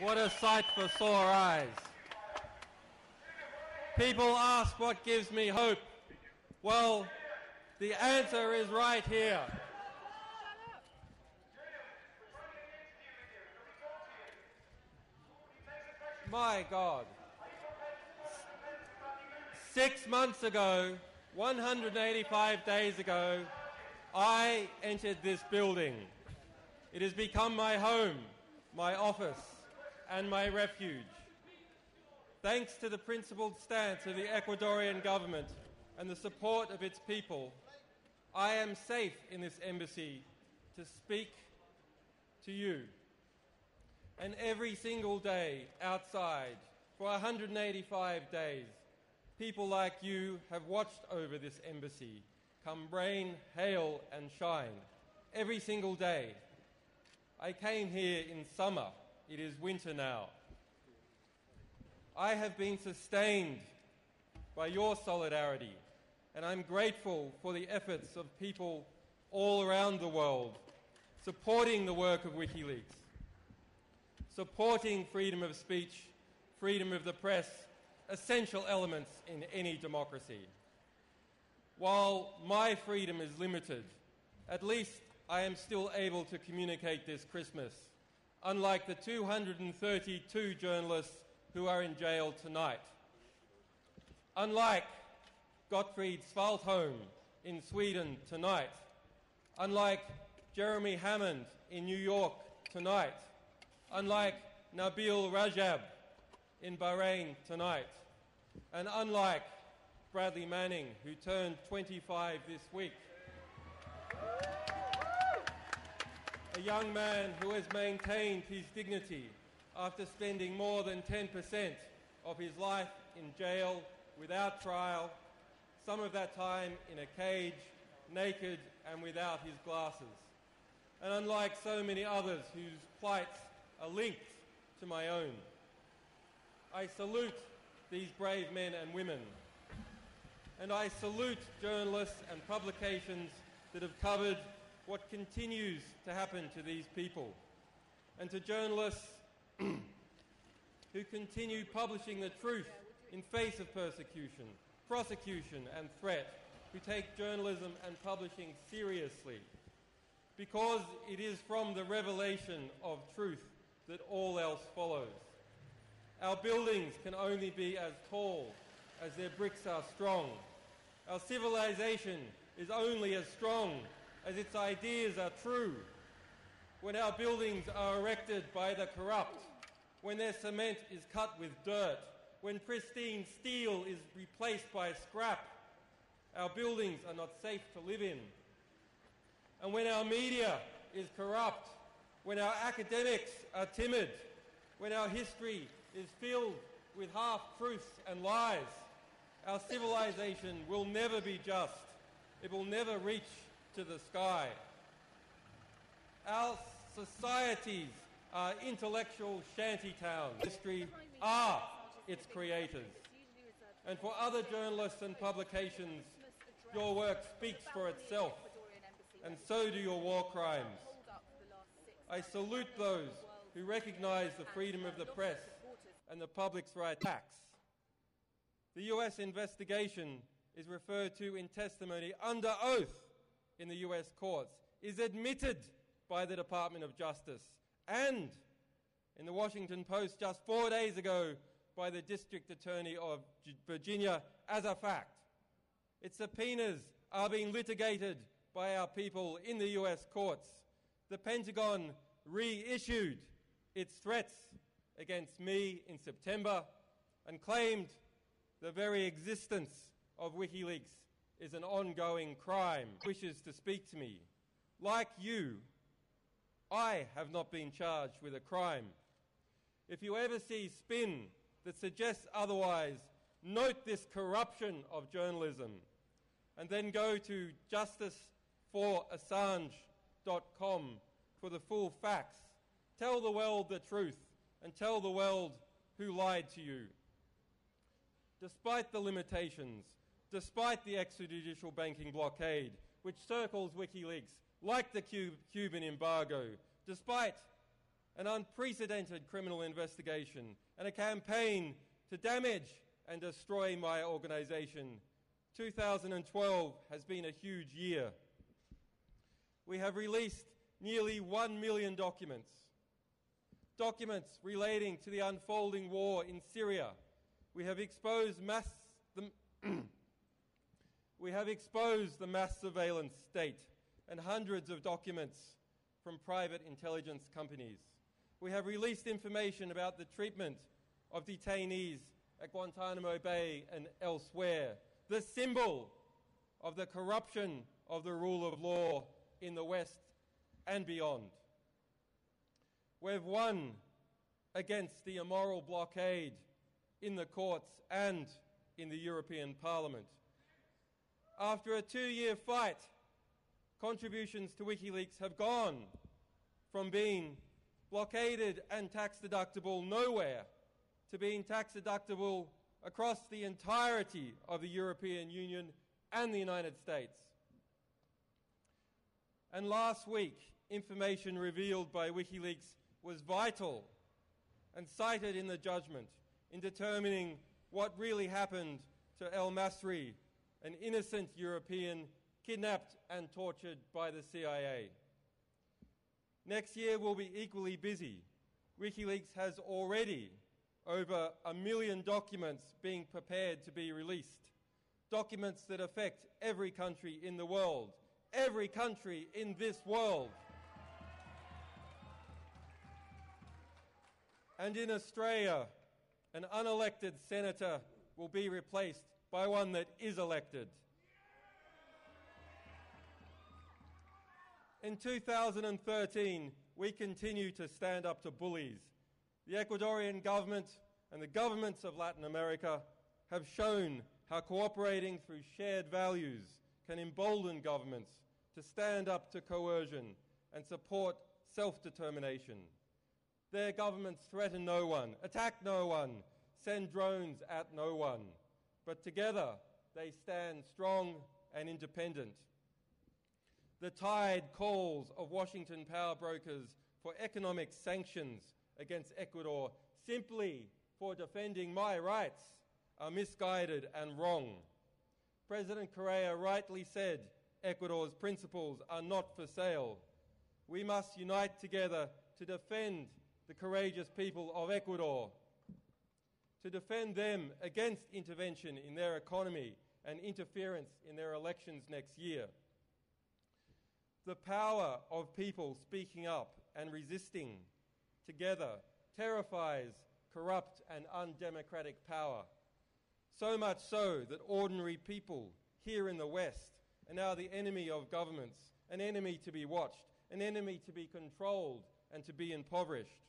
What a sight for sore eyes. People ask what gives me hope. Well, the answer is right here. My God. 6 months ago, 185 days ago, I entered this building. It has become my home, my office, and my refuge. Thanks to the principled stance of the Ecuadorian government and the support of its people, I am safe in this embassy to speak to you. And every single day outside, for 185 days, people like you have watched over this embassy, come rain, hail, and shine. Every single day. I came here in summer. It is winter now. I have been sustained by your solidarity, and I'm grateful for the efforts of people all around the world supporting the work of WikiLeaks, supporting freedom of speech, freedom of the press, essential elements in any democracy. While my freedom is limited, at least I am still able to communicate this Christmas, unlike the 232 journalists who are in jail tonight. Unlike Gottfried Svaltholm in Sweden tonight. Unlike Jeremy Hammond in New York tonight. Unlike Nabil Rajab in Bahrain tonight. And unlike Bradley Manning, who turned 25 this week. A young man who has maintained his dignity after spending more than 10% of his life in jail without trial, some of that time in a cage, naked and without his glasses. And unlike so many others whose plights are linked to my own, I salute these brave men and women. And I salute journalists and publications that have covered what continues to happen to these people, and to journalists who continue publishing the truth in face of persecution, prosecution and threat, who take journalism and publishing seriously, because it is from the revelation of truth that all else follows. Our buildings can only be as tall as their bricks are strong. Our civilization is only as strong as its ideas are true. When our buildings are erected by the corrupt, when their cement is cut with dirt, when pristine steel is replaced by scrap, our buildings are not safe to live in. And when our media is corrupt, when our academics are timid, when our history is filled with half-truths and lies, our civilization will never be just. It will never reach to the sky. Our societies are intellectual shantytowns. History are its creators. And for other journalists and publications, your work speaks for itself, and so do your war crimes. I salute those who recognise the freedom of the press and the public's right to tax. The US investigation is referred to in testimony under oath in the US courts, is admitted by the Department of Justice, and in the Washington Post just 4 days ago by the District Attorney of Virginia as a fact. Its subpoenas are being litigated by our people in the US courts. The Pentagon reissued its threats against me in September and claimed the very existence of WikiLeaks is an ongoing crime. Wishes to speak to me. Like you, I have not been charged with a crime. If you ever see spin that suggests otherwise, note this corruption of journalism, and then go to justiceforassange.com for the full facts. Tell the world the truth, and tell the world who lied to you. Despite the limitations, despite the extrajudicial banking blockade, which circles WikiLeaks, like the Cuban embargo, despite an unprecedented criminal investigation, and a campaign to damage and destroy my organization. 2012 has been a huge year. We have released nearly 1 million documents relating to the unfolding war in Syria. We have exposed the mass surveillance state and hundreds of documents from private intelligence companies. We have released information about the treatment of detainees at Guantanamo Bay and elsewhere, the symbol of the corruption of the rule of law in the West and beyond. We've won against the immoral blockade in the courts and in the European Parliament. After a 2-year fight, contributions to WikiLeaks have gone from being blockaded and tax-deductible nowhere to being tax-deductible across the entirety of the European Union and the United States. And last week, information revealed by WikiLeaks was vital and cited in the judgment in determining what really happened to El Masri, an innocent European kidnapped and tortured by the CIA. Next year will be equally busy. WikiLeaks has already over 1 million documents being prepared to be released. Documents that affect every country in the world. Every country in this world. And in Australia, an unelected senator will be replaced by one that is elected. In 2013, we continue to stand up to bullies. The Ecuadorian government and the governments of Latin America have shown how cooperating through shared values can embolden governments to stand up to coercion and support self-determination. Their governments threaten no one, attack no one, send drones at no one, but together they stand strong and independent. The tide calls of Washington power brokers for economic sanctions against Ecuador simply for defending my rights are misguided and wrong. President Correa rightly said Ecuador's principles are not for sale. We must unite together to defend the courageous people of Ecuador, to defend them against intervention in their economy and interference in their elections next year. The power of people speaking up and resisting together terrifies corrupt and undemocratic power. So much so that ordinary people here in the West are now the enemy of governments, an enemy to be watched, an enemy to be controlled and to be impoverished.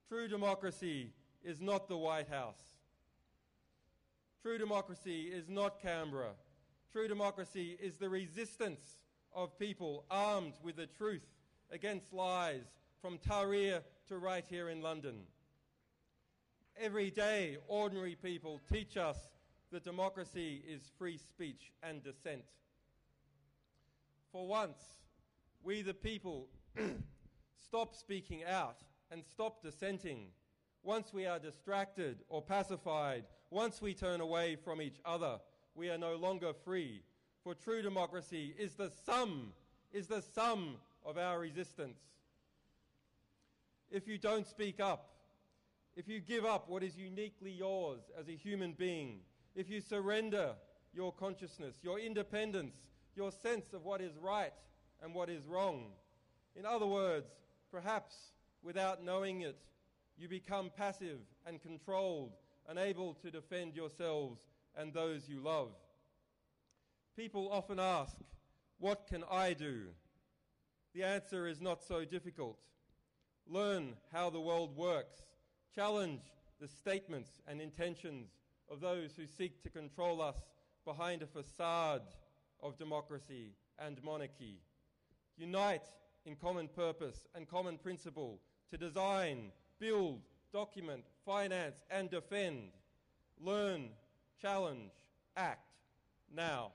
True democracy is not the White House. True democracy is not Canberra. True democracy is the resistance of people armed with the truth against lies from Tahrir to right here in London. Every day, ordinary people teach us that democracy is free speech and dissent. For once, we the people stop speaking out and stop dissenting. Once we are distracted or pacified, once we turn away from each other, we are no longer free. For true democracy is the sum of our resistance. If you don't speak up, if you give up what is uniquely yours as a human being, if you surrender your consciousness, your independence, your sense of what is right and what is wrong, in other words, perhaps without knowing it, you become passive and controlled, unable to defend yourselves and those you love. People often ask, what can I do? The answer is not so difficult. Learn how the world works. Challenge the statements and intentions of those who seek to control us behind a facade of democracy and monarchy. Unite in common purpose and common principle to design, build, document, finance, and defend. Learn, challenge, act now.